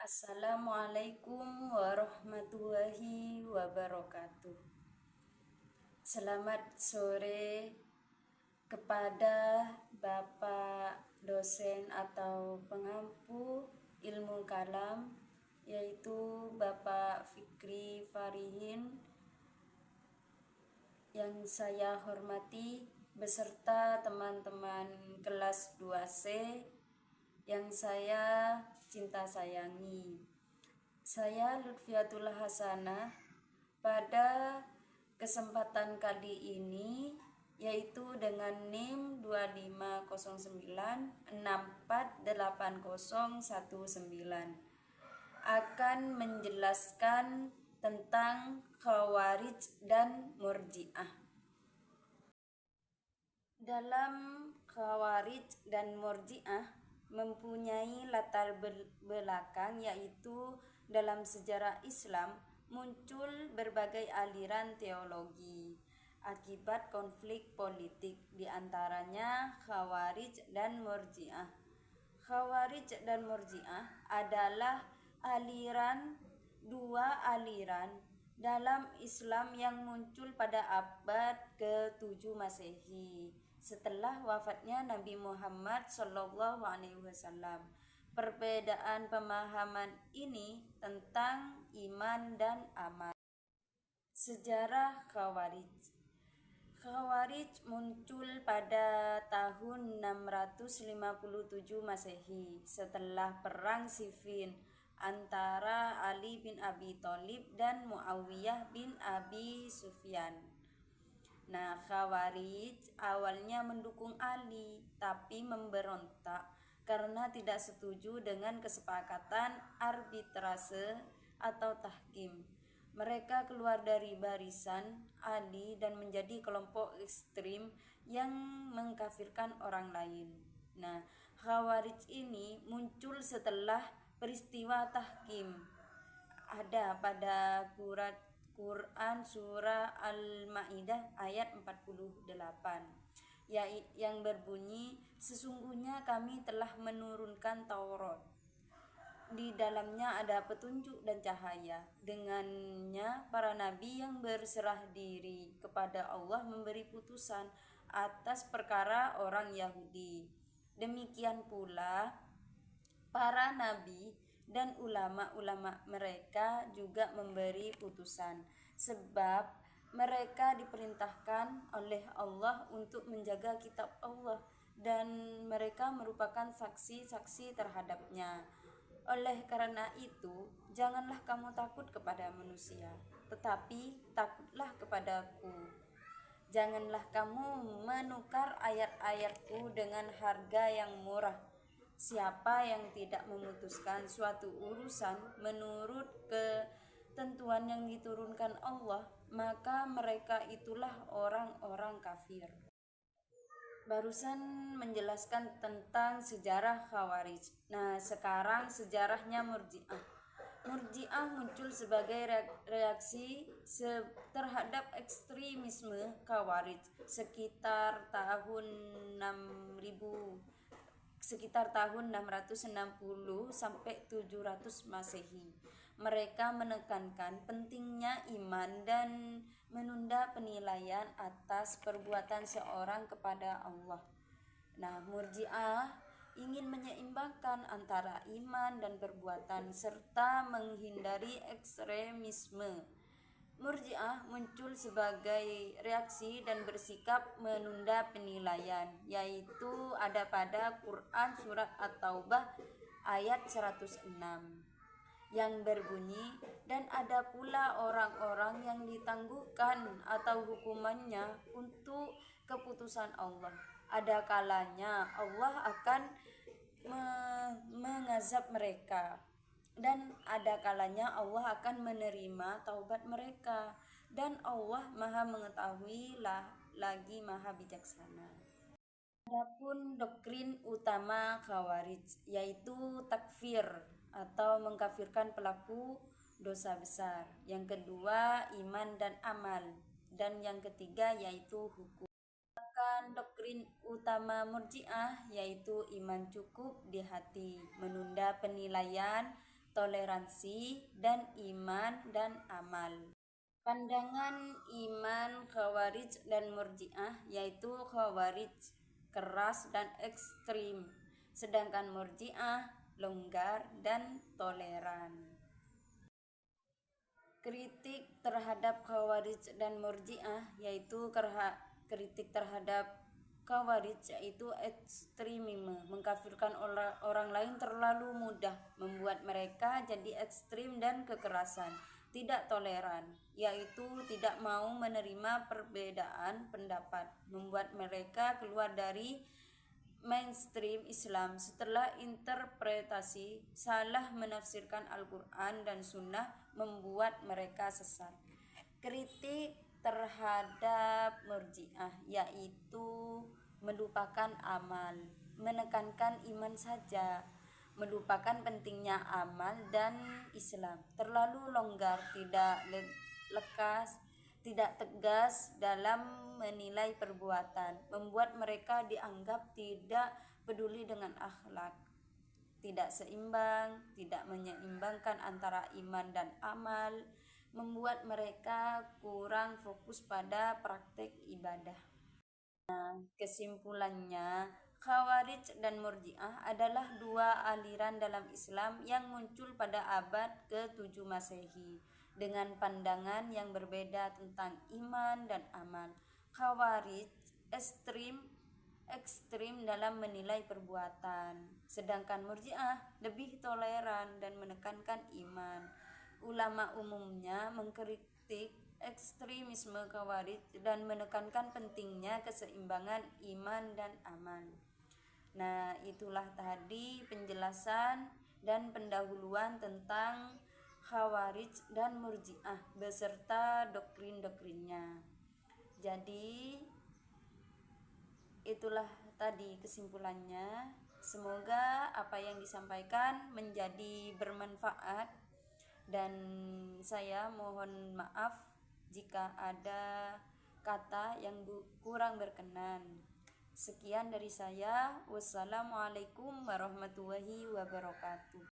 Assalamualaikum warahmatullahi wabarakatuh. Selamat sore kepada Bapak dosen atau pengampu ilmu kalam, yaitu Bapak Fikri Farihin yang saya hormati beserta teman-teman kelas 2C yang saya cinta sayangi. Saya Lutfiatul Hasanah. Pada kesempatan kali ini, yaitu dengan NIM 2509648019, akan menjelaskan tentang Khawarij dan Murji'ah. Dalam Khawarij dan Murji'ah mempunyai latar belakang, yaitu dalam sejarah Islam muncul berbagai aliran teologi akibat konflik politik, diantaranya Khawarij dan Murji'ah. Khawarij dan Murji'ah adalah dua aliran dalam Islam yang muncul pada abad ke-7 Masehi setelah wafatnya Nabi Muhammad SAW. Perbedaan pemahaman ini tentang iman dan amal. Sejarah Khawarij. Khawarij muncul pada tahun 657 Masehi setelah perang Siffin antara Ali bin Abi Thalib dan Muawiyah bin Abi Sufyan. Nah, Khawarij awalnya mendukung Ali tapi memberontak karena tidak setuju dengan kesepakatan arbitrase atau tahkim. Mereka keluar dari barisan Ali dan menjadi kelompok ekstrim yang mengkafirkan orang lain. Nah, Khawarij ini muncul setelah peristiwa tahkim. Ada pada Quran surah Al-Maidah ayat 48 yang berbunyi, sesungguhnya kami telah menurunkan Taurat. Di dalamnya ada petunjuk dan cahaya. Dengannya para nabi yang berserah diri kepada Allah memberi putusan atas perkara orang Yahudi. Demikian pula para nabi dan ulama-ulama mereka juga memberi putusan, sebab mereka diperintahkan oleh Allah untuk menjaga kitab Allah dan mereka merupakan saksi-saksi terhadapnya. Oleh karena itu, janganlah kamu takut kepada manusia, tetapi takutlah kepadaku. Janganlah kamu menukar ayat-ayatku dengan harga yang murah. Siapa yang tidak memutuskan suatu urusan menurut ketentuan yang diturunkan Allah, maka mereka itulah orang-orang kafir. Barusan menjelaskan tentang sejarah Khawarij. Nah, sekarang sejarahnya Murji'ah. Murji'ah muncul sebagai reaksi terhadap ekstremisme Khawarij sekitar tahun 660 sampai 700 Masehi. Mereka menekankan pentingnya iman dan menunda penilaian atas perbuatan seorang kepada Allah. Nah, Murji'ah ingin menyeimbangkan antara iman dan perbuatan serta menghindari ekstremisme. Murji'ah muncul sebagai reaksi dan bersikap menunda penilaian, yaitu ada pada Quran surat At-Taubah ayat 106 yang berbunyi, dan ada pula orang-orang yang ditangguhkan atau hukumannya untuk keputusan Allah. Ada kalanya Allah akan mengazab mereka, dan ada kalanya Allah akan menerima taubat mereka, dan Allah Maha mengetahui lagi Maha bijaksana. Adapun doktrin utama Khawarij yaitu takfir atau mengkafirkan pelaku dosa besar. Yang kedua, iman dan amal, dan yang ketiga yaitu hukum. Doktrin utama Murji'ah yaitu iman cukup di hati, menunda penilaian, toleransi, dan iman dan amal. Pandangan iman Khawarij dan Murji'ah yaitu Khawarij keras dan ekstrim, sedangkan Murji'ah longgar dan toleran. Kritik terhadap Khawarij dan Murji'ah yaitu kritik terhadap Khawarij yaitu ekstremisme, mengkafirkan orang lain terlalu mudah, membuat mereka jadi ekstrim dan kekerasan. Tidak toleran, yaitu tidak mau menerima perbedaan pendapat, membuat mereka keluar dari mainstream Islam setelah interpretasi salah menafsirkan Al-Quran dan Sunnah membuat mereka sesat. Kritik terhadap Murji'ah yaitu melupakan amal, menekankan iman saja, melupakan pentingnya amal dan Islam, terlalu longgar, tidak lekas, tidak tegas dalam menilai perbuatan, membuat mereka dianggap tidak peduli dengan akhlak, tidak seimbang, tidak menyeimbangkan antara iman dan amal, membuat mereka kurang fokus pada praktek ibadah. Kesimpulannya, Khawarij dan Murji'ah adalah dua aliran dalam Islam yang muncul pada abad ke-7 Masehi dengan pandangan yang berbeda tentang iman dan amal. Khawarij ekstrim dalam menilai perbuatan, sedangkan Murji'ah lebih toleran dan menekankan iman. Ulama umumnya mengkritik ekstremisme Khawarij dan menekankan pentingnya keseimbangan iman dan amal. Nah, itulah tadi penjelasan dan pendahuluan tentang Khawarij dan Murji'ah beserta doktrin-doktrinnya. Jadi, itulah tadi kesimpulannya. Semoga apa yang disampaikan menjadi bermanfaat, dan saya mohon maaf jika ada kata yang kurang berkenan. Sekian dari saya. Wassalamualaikum warahmatullahi wabarakatuh.